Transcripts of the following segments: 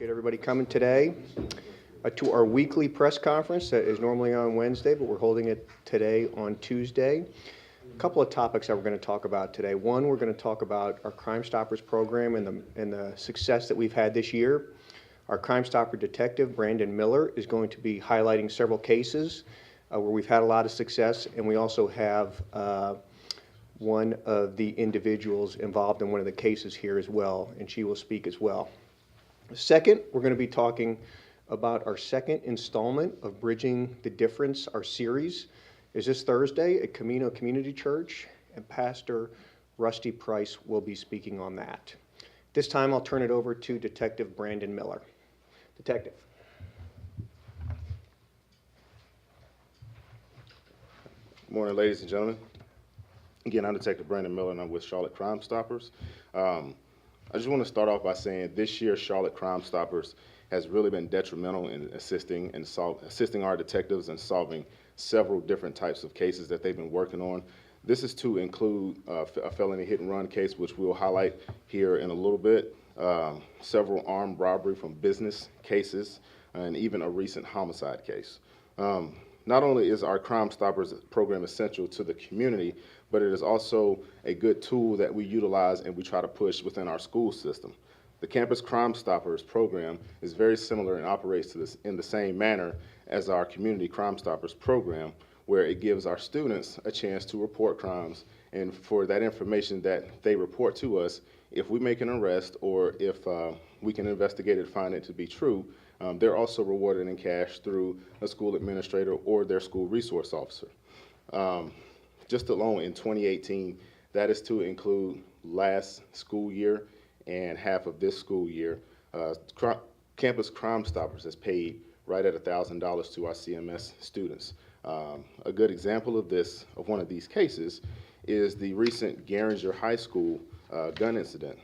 Appreciate everybody coming today to our weekly press conference that is normally on Wednesday, but we're holding it today on Tuesday. A couple of topics that we're going to talk about today. One, we're going to talk about our Crime Stoppers program and the success that we've had this year. Our Crime Stopper detective, Brandon Miller, is going to be highlighting several cases where we've had a lot of success, and we also have one of the individuals involved in one of the cases here as well, and she will speak as well. Second, we're going to be talking about our second installment of Bridging the Difference. Our series is this Thursday at Camino Community Church, and Pastor Rusty Price will be speaking on that. This time I'll turn it over to Detective Brandon Miller. Detective. Good morning, ladies and gentlemen. Again, I'm Detective Brandon Miller, and I'm with Charlotte Crime Stoppers. I just want to start off by saying this year, Charlotte Crime Stoppers has really been detrimental in assisting our detectives in solving several different types of cases that they've been working on. This is to include a felony hit and run case, which we'll highlight here in a little bit, several armed robbery from business cases, and even a recent homicide case. Not only is our Crime Stoppers program essential to the community, but it is also a good tool that we utilize and we try to push within our school system. The Campus Crime Stoppers program is very similar and operates in the same manner as our Community Crime Stoppers program, where it gives our students a chance to report crimes, and for that information that they report to us, if we make an arrest or if we can investigate it and find it to be true, they're also rewarded in cash through a school administrator or their school resource officer. Just alone in 2018, that is to include last school year and half of this school year. Campus Crime Stoppers has paid right at $1,000 to our CMS students. A good example of this, of one of these cases, is the recent Garinger High School gun incident.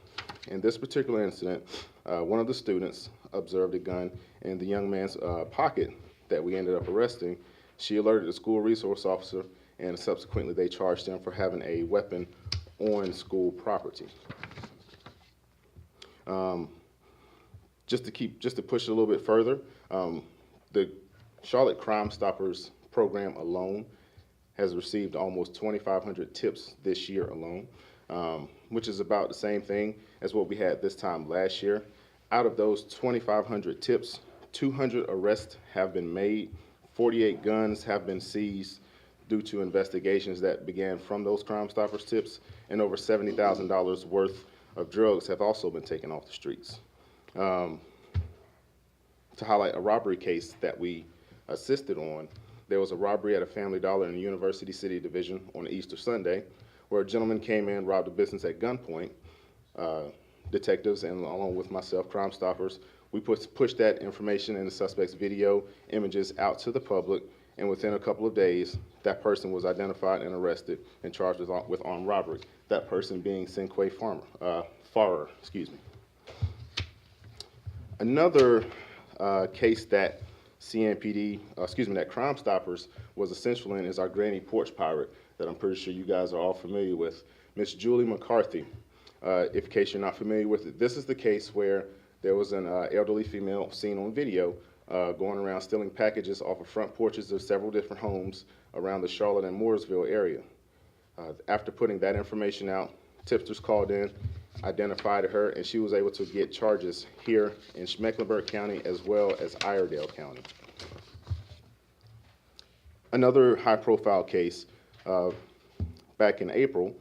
In this particular incident, one of the students observed a gun in the young man's pocket that we ended up arresting. She alerted the school resource officer, and subsequently they charged him for having a weapon on school property. Just to push it a little bit further, the Charlotte Crime Stoppers program alone has received almost 2,500 tips this year alone, which is about the same thing as what we had this time last year. Out of those 2,500 tips, 200 arrests have been made, 48 guns have been seized due to investigations that began from those Crime Stoppers tips, and over $70,000 worth of drugs have also been taken off the streets. To highlight a robbery case that we assisted on, there was a robbery at a Family Dollar in the University City Division on Easter Sunday, where a gentleman came in, robbed a business at gunpoint. Detectives and along with myself, Crime Stoppers, we pushed that information and the suspect's video images out to the public, and within a couple of days, that person was identified and arrested and charged with armed robbery. That person being Sinquay Farrer. Another case that that Crime Stoppers was essential in is our Granny Porch Pirate that I'm pretty sure you guys are all familiar with, Miss Julie McCarthy. In case you're not familiar with it, this is the case where there was an elderly female seen on video going around stealing packages off of front porches of several different homes around the Charlotte and Mooresville area. After putting that information out, tipsters called in, identified her, and she was able to get charges here in Mecklenburg County as well as Iredell County. Another high-profile case, back in April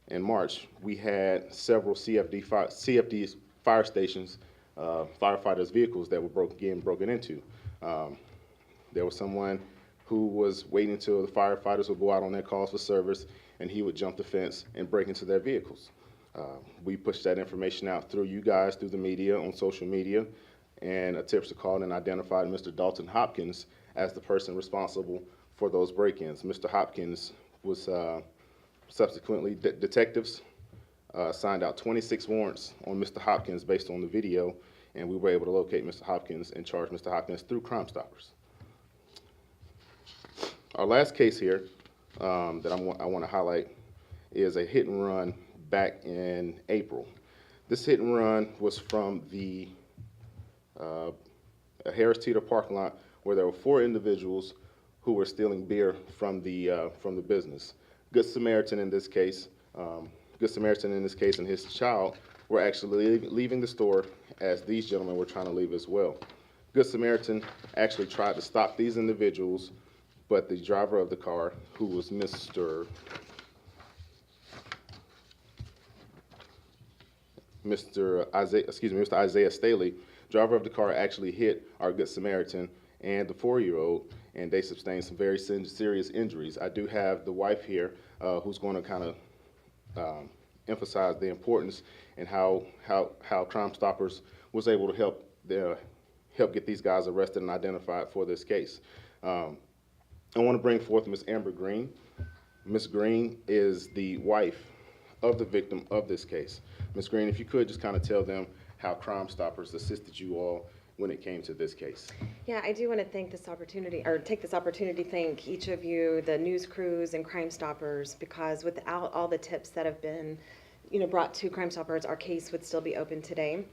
and March, we had several CFD fire stations, firefighters' vehicles that were broken into. There was someone who was waiting until the firefighters would go out on their calls for service, and he would jump the fence and break into their vehicles. We pushed that information out through you guys, through the media, on social media, and a tipster called and identified Mr. Dalton Hopkins as the person responsible for those break-ins. Mr. Hopkins was subsequently, detectives signed out 26 warrants on Mr. Hopkins based on the video, and we were able to locate Mr. Hopkins and charge Mr. Hopkins through Crime Stoppers. Our last case here that I want to highlight is a hit and run back in April. This hit and run was from the a Harris Teeter parking lot where there were 4 individuals who were stealing beer from the business. Good Samaritan in this case, and his child were actually leaving the store as these gentlemen were trying to leave as well. Good Samaritan actually tried to stop these individuals, but the driver of the car, who was Mr. Isaiah Staley, driver of the car actually hit our Good Samaritan and the 4-year-old, and they sustained some very serious injuries. I do have the wife here who's going to kind of emphasize the importance and how Crime Stoppers was able to help get these guys arrested and identified for this case. I want to bring forth Ms. Amber Green. Ms. Green is the wife of the victim of this case. Ms. Green, if you could just kind of tell them how Crime Stoppers assisted you all when it came to this case. Yeah, I do want to thank this opportunity, or take this opportunity to thank each of you, the news crews and Crime Stoppers, because without all the tips that have been, brought to Crime Stoppers, our case would still be open today.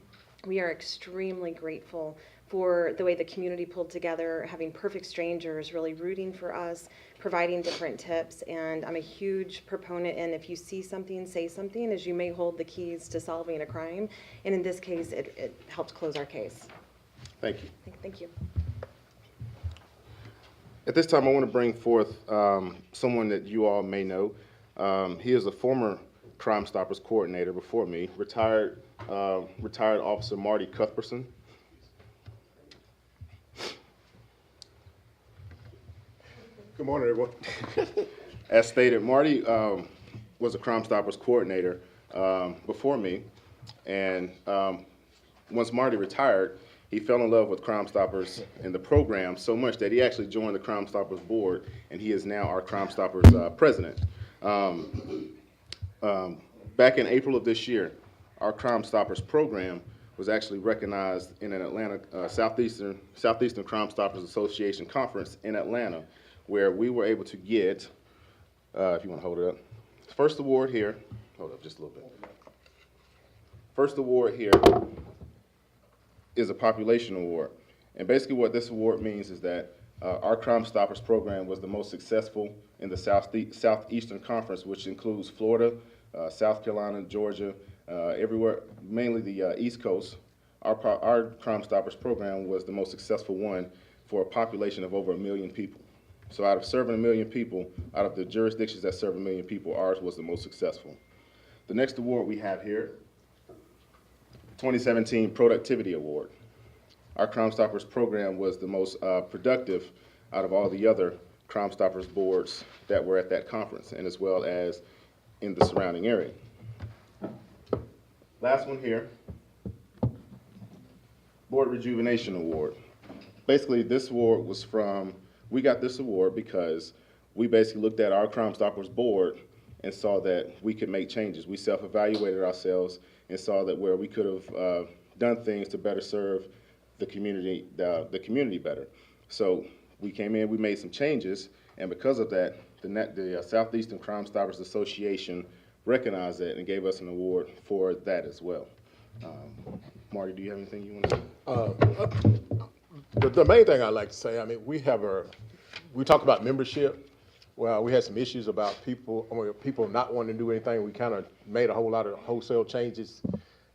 We are extremely grateful for the way the community pulled together, having perfect strangers really rooting for us, providing different tips, and I'm a huge proponent in if you see something, say something, as you may hold the keys to solving a crime, and in this case, it helped close our case. Thank you. Thank you. At this time, I want to bring forth someone that you all may know. He is a former Crime Stoppers coordinator before me, retired Officer Marty Cuthbertson. Good morning, everyone. As stated, Marty was a Crime Stoppers coordinator before me, and once Marty retired, he fell in love with Crime Stoppers and the program so much that he actually joined the Crime Stoppers board, and he is now our Crime Stoppers president. Back in April of this year, our Crime Stoppers program was actually recognized in an Atlanta Southeastern Crime Stoppers Association conference in Atlanta, where we were able to get, if you want to hold it up, first award here. Hold up just a little bit. First award here is a population award. And basically what this award means is that our Crime Stoppers program was the most successful in the Southeastern Conference, which includes Florida, South Carolina, Georgia, everywhere, mainly the East Coast. Our Crime Stoppers program was the most successful one for a population of over 1 million people. So out of serving 1 million people, out of the jurisdictions that serve 1 million people, ours was the most successful. The next award we have here, 2017 Productivity Award. Our Crime Stoppers program was the most productive out of all the other Crime Stoppers boards that were at that conference, and as well as in the surrounding area. Last one here, Board Rejuvenation Award. Basically, this award was we got this award because we basically looked at our Crime Stoppers board and saw that we could make changes. We self-evaluated ourselves and saw that where we could have done things to better serve the community better. So we came in, we made some changes, and because of that, the Southeastern Crime Stoppers Association recognized that and gave us an award for that as well. Marty, do you have anything you want to say? The main thing I'd like to say, I mean, we talk about membership. Well, we had some issues about people not wanting to do anything. We kind of made a whole lot of wholesale changes.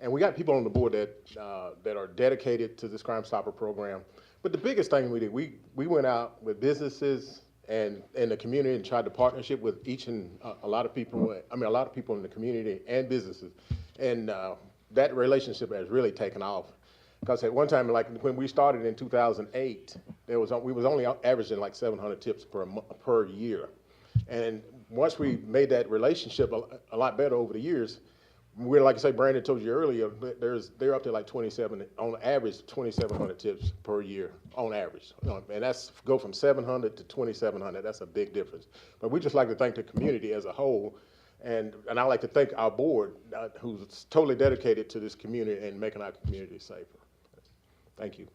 And we got people on the board that are dedicated to this Crime Stopper program. But the biggest thing we did, we went out with businesses and in the community and tried to partnership with a lot of people in the community and businesses. And that relationship has really taken off. Because at one time, like when we started in 2008, we was only averaging like 700 tips per year. And once we made that relationship a lot better over the years, we're, like I say, Brandon told you earlier, they're up to like on average 2,700 tips per year on average. And that's go from 700 to 2,700. That's a big difference. But we just like to thank the community as a whole. And I'd like to thank our board, who's totally dedicated to this community and making our community safer. Thank you.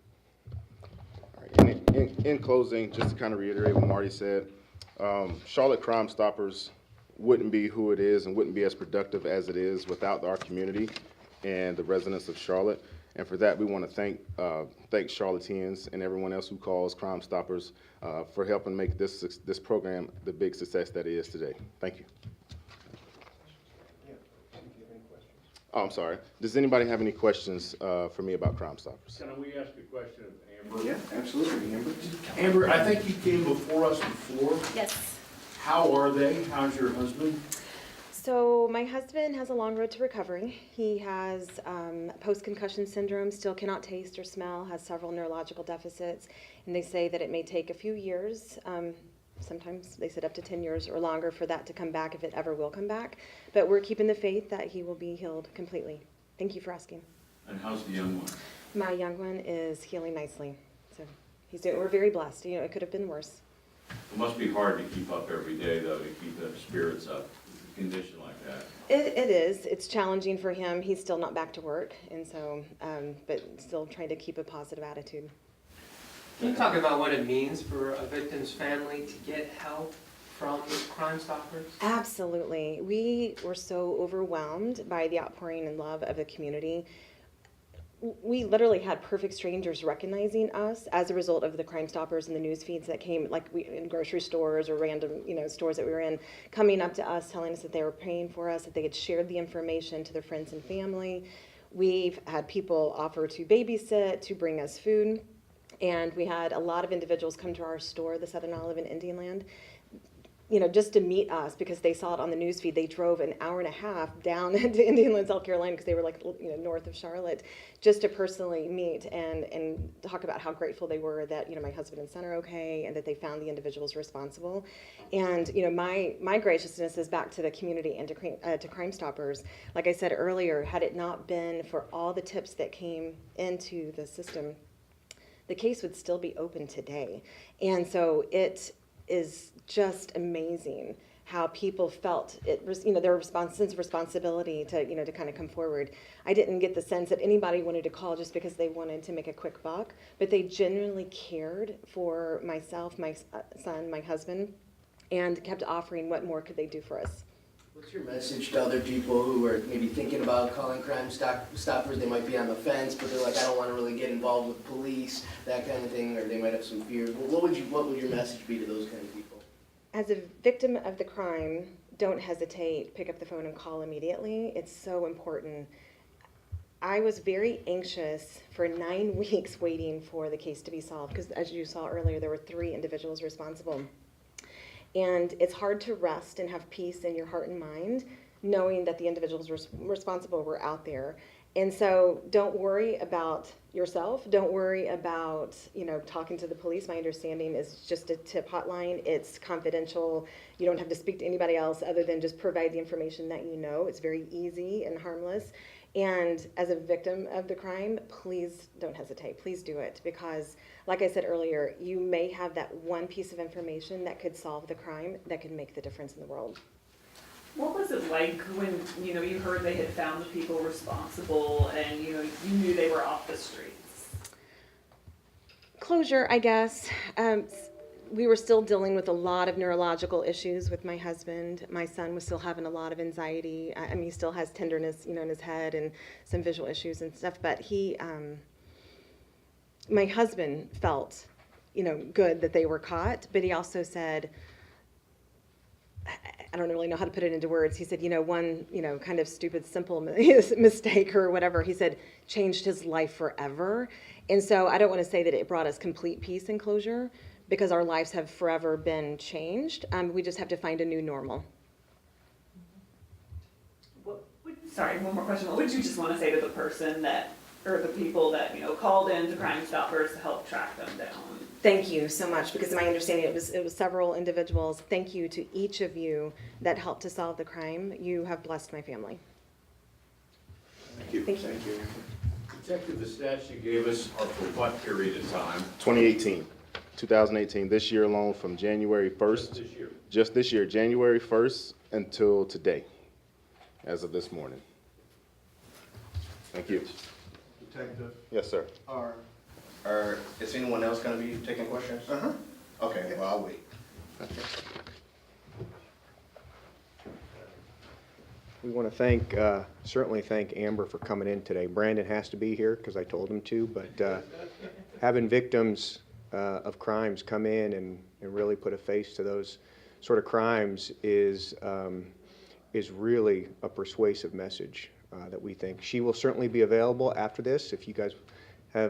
All right. In closing, just to kind of reiterate what Marty said, Charlotte Crime Stoppers wouldn't be who it is and wouldn't be as productive as it is without our community and the residents of Charlotte. And for that, we want to thank Charlotteans and everyone else who calls Crime Stoppers for helping make this program the big success that it is today. Thank you. Oh, I'm sorry. Does anybody have any questions for me about Crime Stoppers? Can we ask a question of Amber? Yeah, absolutely, Amber. Amber, I think you came before us before. Yes. How are they? How's your husband? So my husband has a long road to recovery. He has post-concussion syndrome, still cannot taste or smell, has several neurological deficits, and they say that it may take a few years. Sometimes they said up to 10 years or longer for that to come back, if it ever will come back. But we're keeping the faith that he will be healed completely. Thank you for asking. And how's the young one? My young one is healing nicely. So we're very blessed. You know, it could have been worse. It must be hard to keep up every day, though, to keep the spirits up, a condition like that. It is. It's challenging for him. He's still not back to work, and so, but still trying to keep a positive attitude. Can you talk about what it means for a victim's family to get help from Crime Stoppers? Absolutely. We were so overwhelmed by the outpouring and love of the community. We literally had perfect strangers recognizing us as a result of the Crime Stoppers and the news feeds that came, like in grocery stores or random, stores that we were in, coming up to us, telling us that they were praying for us, that they had shared the information to their friends and family. We've had people offer to babysit, to bring us food. And we had a lot of individuals come to our store, the Southern Olive in Indian Land, just to meet us because they saw it on the news feed. They drove an hour and a half down to Indian Land, South Carolina, because they were north of Charlotte, just to personally meet and talk about how grateful they were that, my husband and son are okay and that they found the individuals responsible. And, my graciousness is back to the community and to Crime Stoppers. Like I said earlier, had it not been for all the tips that came into the system, the case would still be open today. And so it is just amazing how people felt it was, their sense of responsibility to, to kind of come forward. I didn't get the sense that anybody wanted to call just because they wanted to make a quick buck, but they genuinely cared for myself, my son, my husband, and kept offering what more could they do for us. What's your message to other people who are maybe thinking about calling Crime Stoppers? They might be on the fence, but they're like, I don't want to really get involved with police, that kind of thing, or they might have some fears. What would your message be to those kind of people? As a victim of the crime, don't hesitate, pick up the phone and call immediately. It's so important. I was very anxious for 9 weeks waiting for the case to be solved, because as you saw earlier, there were 3 individuals responsible. And it's hard to rest and have peace in your heart and mind, knowing that the individuals responsible were out there. And so don't worry about yourself. Don't worry about, talking to the police. My understanding is just a tip hotline. It's confidential. You don't have to speak to anybody else other than just provide the information that you know. It's very easy and harmless. And as a victim of the crime, please don't hesitate. Please do it, because like I said earlier, you may have that one piece of information that could solve the crime, that could make the difference in the world. What was it like when, you heard they had found the people responsible and, you knew they were off the streets? Closure, I guess. We were still dealing with a lot of neurological issues with my husband. My son was still having a lot of anxiety. He still has tenderness, in his head and some visual issues and stuff. But my husband felt, good that they were caught. But he also said, I don't really know how to put it into words. He said, one, kind of stupid, simple mistake or whatever, he said, changed his life forever. And so I don't want to say that it brought us complete peace and closure, because our lives have forever been changed. We just have to find a new normal. Sorry, one more question. What would you just want to say to the person or the people that, called in to Crime Stoppers to help track them down? Thank you so much, because my understanding, it was several individuals. Thank you to each of you that helped to solve the crime. You have blessed my family. Thank you. Thank you. Thank you. Detective, the stats you gave us are for what period of time? 2018, this year alone, from January 1st. This year. Just this year, January 1st until today, as of this morning. Thank you. Detective, Yes, sir. Is anyone else going to be taking questions? Okay, well, I'll wait. We want to thank, certainly thank Amber for coming in today. Brandon has to be here because I told him to, but having victims of crimes come in and really put a face to those sort of crimes is really a persuasive message that we think. She will certainly be available after this. If you guys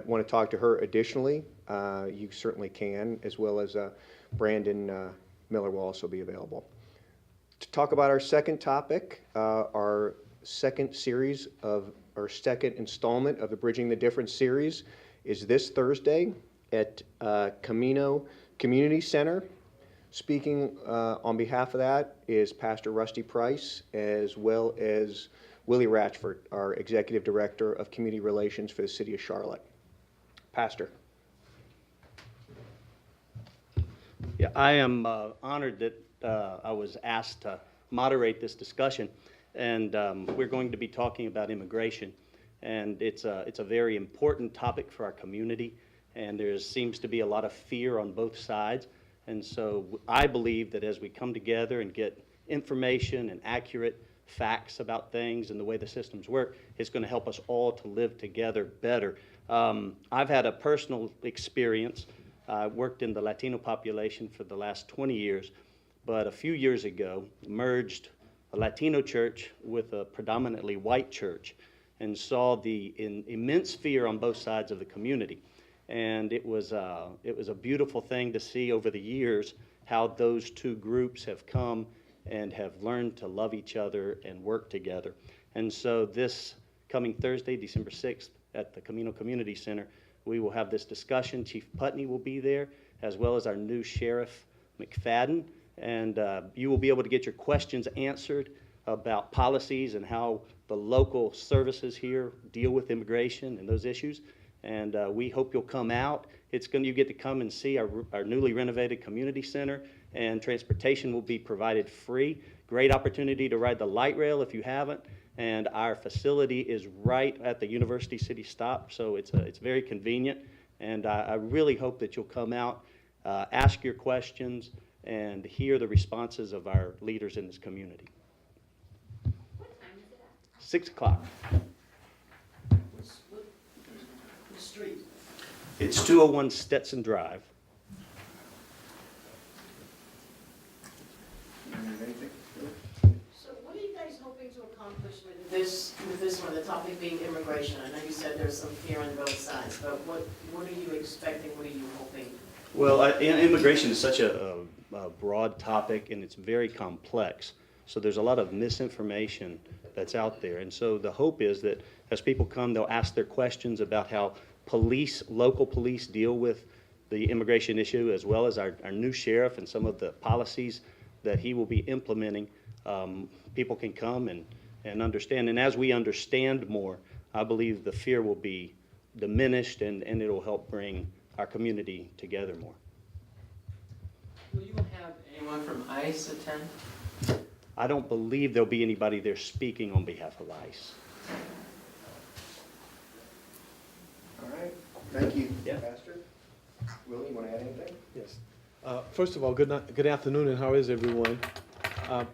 want to talk to her additionally, you certainly can, as well as Brandon Miller will also be available. To talk about our second topic, our second installment of the Bridging the Difference series is this Thursday at Camino Community Center. Speaking on behalf of that is Pastor Rusty Price, as well as Willie Ratchford, our Executive Director of Community Relations for the City of Charlotte. Pastor. Yeah, I am honored that I was asked to moderate this discussion, and we're going to be talking about immigration, and it's a very important topic for our community, and there seems to be a lot of fear on both sides, and so I believe that as we come together and get information and accurate facts about things and the way the systems work, it's going to help us all to live together better. I've had a personal experience. I worked in the Latino population for the last 20 years, but a few years ago merged a Latino church with a predominantly white church and saw the immense fear on both sides of the community. And it was a beautiful thing to see over the years how those two groups have come and have learned to love each other and work together. And so this coming Thursday, December 6th, at the Camino Community Center, we will have this discussion. Chief Putney will be there, as well as our new Sheriff McFadden, and you will be able to get your questions answered about policies and how the local services here deal with immigration and those issues. And we hope you'll come out. You get to come and see our newly renovated community center, and transportation will be provided free. Great opportunity to ride the light rail if you haven't. And our facility is right at the University City stop, so it's very convenient. And I really hope that you'll come out, ask your questions, and hear the responses of our leaders in this community. What time is it at? 6 o'clock. What street? It's 201 Stetson Drive. So what are you guys hoping to accomplish with this one, the topic being immigration? I know you said there's some fear on both sides, but what are you expecting, what are you hoping? Well, immigration is such a broad topic, and it's very complex. So there's a lot of misinformation that's out there. And so the hope is that as people come, they'll ask their questions about how local police deal with the immigration issue, as well as our new sheriff and some of the policies that he will be implementing. People can come and understand. And as we understand more, I believe the fear will be diminished, and it'll help bring our community together more. Will you have anyone from ICE attend? I don't believe there'll be anybody there speaking on behalf of ICE. All right. Thank you, Yeah. Pastor. Willie, you want to add anything? Yes. First of all, good afternoon, and how is everyone?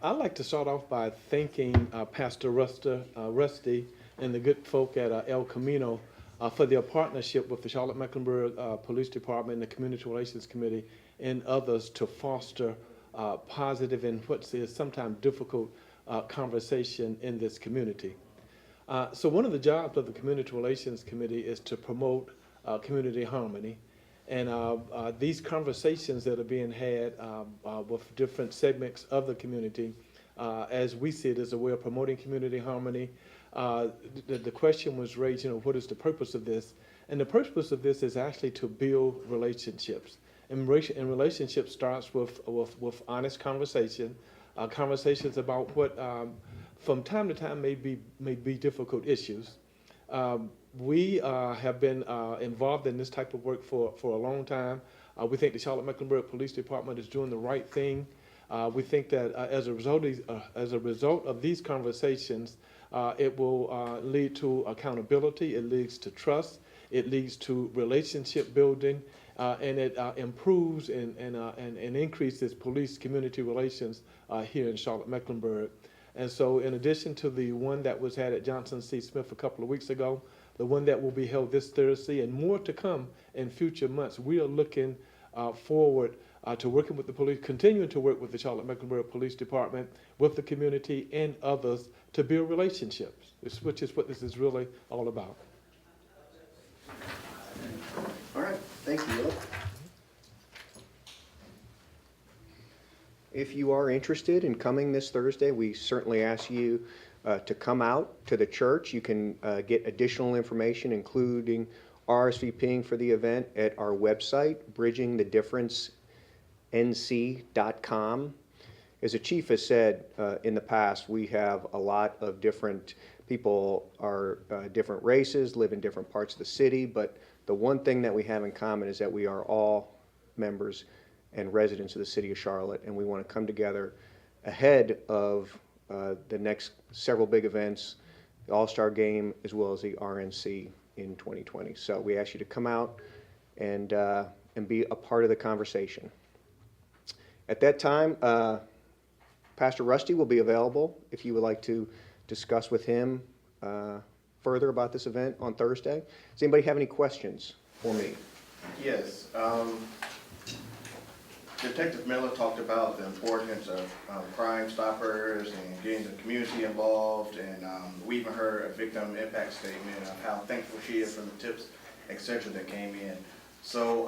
I'd like to start off by thanking Pastor Rusty and the good folk at El Camino for their partnership with the Charlotte-Mecklenburg Police Department and the Community Relations Committee and others to foster positive and what is sometimes difficult conversation in this community. So one of the jobs of the Community Relations Committee is to promote community harmony. And these conversations that are being had with different segments of the community, as we see it, as a way of promoting community harmony. The question was raised, what is the purpose of this? And the purpose of this is actually to build relationships. And relationship starts with honest conversation, conversations about what from time to time may be difficult issues. We have been involved in this type of work for a long time. We think the Charlotte-Mecklenburg Police Department is doing the right thing. We think that as a result of these conversations, it will lead to accountability, it leads to trust, it leads to relationship building, and it improves and increases police community relations here in Charlotte-Mecklenburg. And so in addition to the one that was had at Johnson C. Smith a couple of weeks ago, the one that will be held this Thursday, and more to come in future months, we are looking forward to working with the police, continuing to work with the Charlotte-Mecklenburg Police Department, with the community and others to build relationships, which is what this is really all about. All right, thank you, Will. If you are interested in coming this Thursday, we certainly ask you to come out to the church. You can get additional information, including RSVPing for the event at our website, bridgingthedifferencenc.com. As the chief has said in the past, we have a lot of different people, are different races, live in different parts of the city, but the one thing that we have in common is that we are all members and residents of the city of Charlotte, and we want to come together ahead of the next several big events, the All-Star Game, as well as the RNC in 2020. So we ask you to come out and be a part of the conversation. At that time, Pastor Rusty will be available if you would like to discuss with him further about this event on Thursday. Does anybody have any questions for me? Yes. Detective Miller talked about the importance of Crime Stoppers and getting the community involved, and we even heard a victim impact statement of how thankful she is for the tips, etc. that came in. So,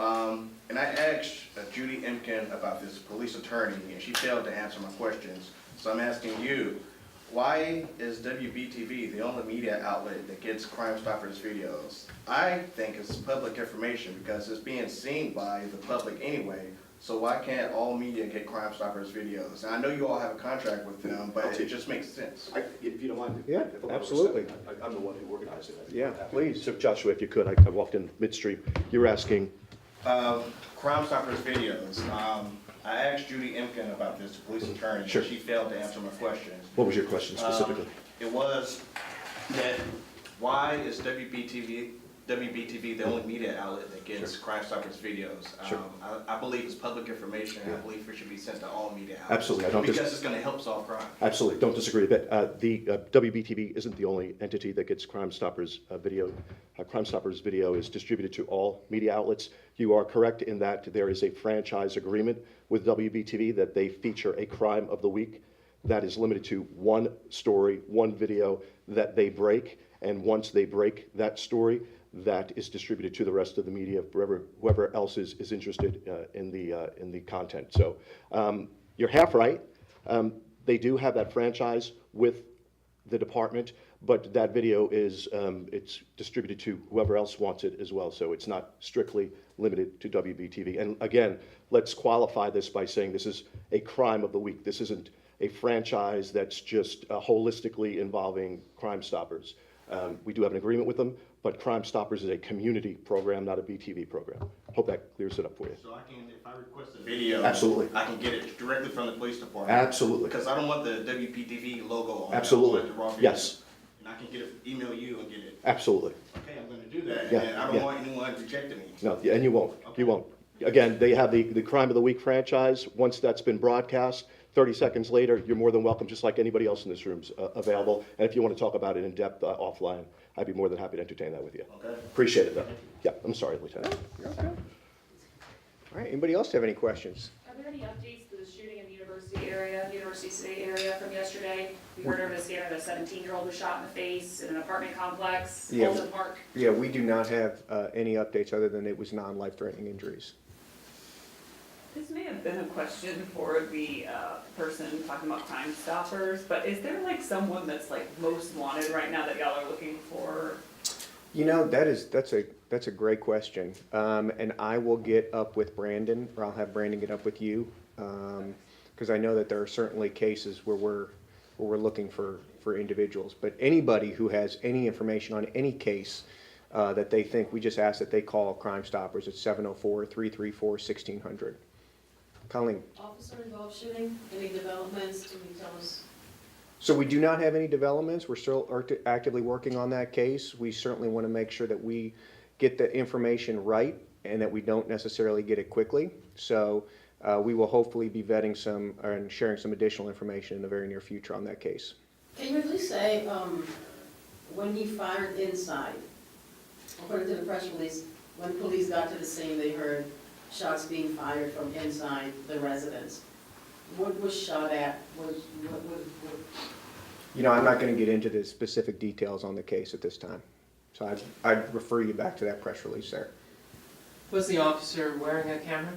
and I asked Judy Imkin about this police attorney, and she failed to answer my questions. So I'm asking you, why is WBTV the only media outlet that gets Crime Stoppers videos? I think it's public information because it's being seen by the public anyway. So why can't all media get Crime Stoppers videos? And I know you all have a contract with them, but it just makes sense. If you don't mind. Yeah, if I'm absolutely. I'm the one who organized it. Yeah, please. So Joshua, if you could, I walked in midstream. You're asking, Crime Stoppers videos. I asked Judy Imkin about this, the police attorney, Sure. and she failed to answer my questions. what was your question specifically? It was that why is WBTV the only media outlet that gets Crime Stoppers videos? Sure. I believe it's public information. I believe it should be sent to all media outlets. Absolutely. I don't because it's going to help solve crime. Absolutely, don't disagree a bit. The WBTV isn't the only entity that gets Crime Stoppers video. Crime Stoppers video is distributed to all media outlets. You are correct in that there is a franchise agreement with WBTV that they feature a crime of the week that is limited to one story, one video that they break, and once they break that story, that is distributed to the rest of the media, whoever else is interested in the content. So you're half right. They do have that franchise with the department, but that video is it's distributed to whoever else wants it as well. So it's not strictly limited to WBTV. And again, let's qualify this by saying this is a crime of the week. This isn't a franchise that's just holistically involving Crime Stoppers. We do have an agreement with them, but Crime Stoppers is a community program, not a BTV program. Hope that clears it up for you. So I can, if I request a video, Absolutely. I can get it directly from the police department. Absolutely. Because I don't want the WPTV logo on it. Absolutely. I want the raw videos. Yes. And I can get it, email you and get it. Absolutely. Okay, I'm going to do that. Yeah, And I don't yeah. want anyone rejecting me. No, and you won't. Okay. You won't. Again, they have the Crime of the Week franchise. Once that's been broadcast, 30 seconds later, you're more than welcome, just like anybody else in this room's available. And if you want to talk about it in depth offline, I'd be more than happy to entertain that with you. Okay. Appreciate it, though. Yeah, I'm sorry, Lieutenant. You're okay. All right, anybody else have any questions? Are there any updates to the shooting in the University City area from yesterday? We heard over the scanner that a 17-year-old was shot in the face in an apartment complex, Yeah. Fulton Park. Yeah, we do not have any updates other than it was non-life-threatening injuries. This may have been a question for the person talking about Crime Stoppers, but is there like someone that's like most wanted right now that y'all are looking for? You know, that's a great question, and I will get up with Brandon, or I'll have Brandon get up with you, because I know that there are certainly cases where we're looking for individuals. But anybody who has any information on any case that they think, we just ask that they call Crime Stoppers at 704-334-1600. Colleen. Officer involved shooting, any developments, can you tell us? So we do not have any developments. We're still actively working on that case. We certainly want to make sure that we get the information right and that we don't necessarily get it quickly. So we will hopefully be vetting some and sharing some additional information in the very near future on that case. Can you at least say, when he fired inside? According to the press release, when police got to the scene, they heard shots being fired from inside the residence. What was shot at? What? You know, I'm not going to get into the specific details on the case at this time. So I'd refer you back to that press release there. Was the officer wearing a camera?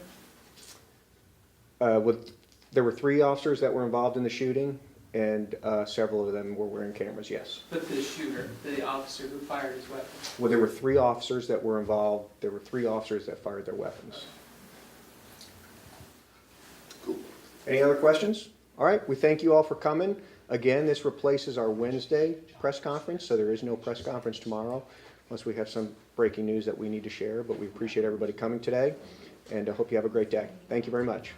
There were 3 officers that were involved in the shooting, and several of them were wearing cameras, yes. But the shooter, the officer who fired his weapon? Well, there were 3 officers that were involved. There were 3 officers that fired their weapons. Any other questions? All right, we thank you all for coming. Again, this replaces our Wednesday press conference, so there is no press conference tomorrow, unless we have some breaking news that we need to share. But we appreciate everybody coming today, and I hope you have a great day. Thank you very much.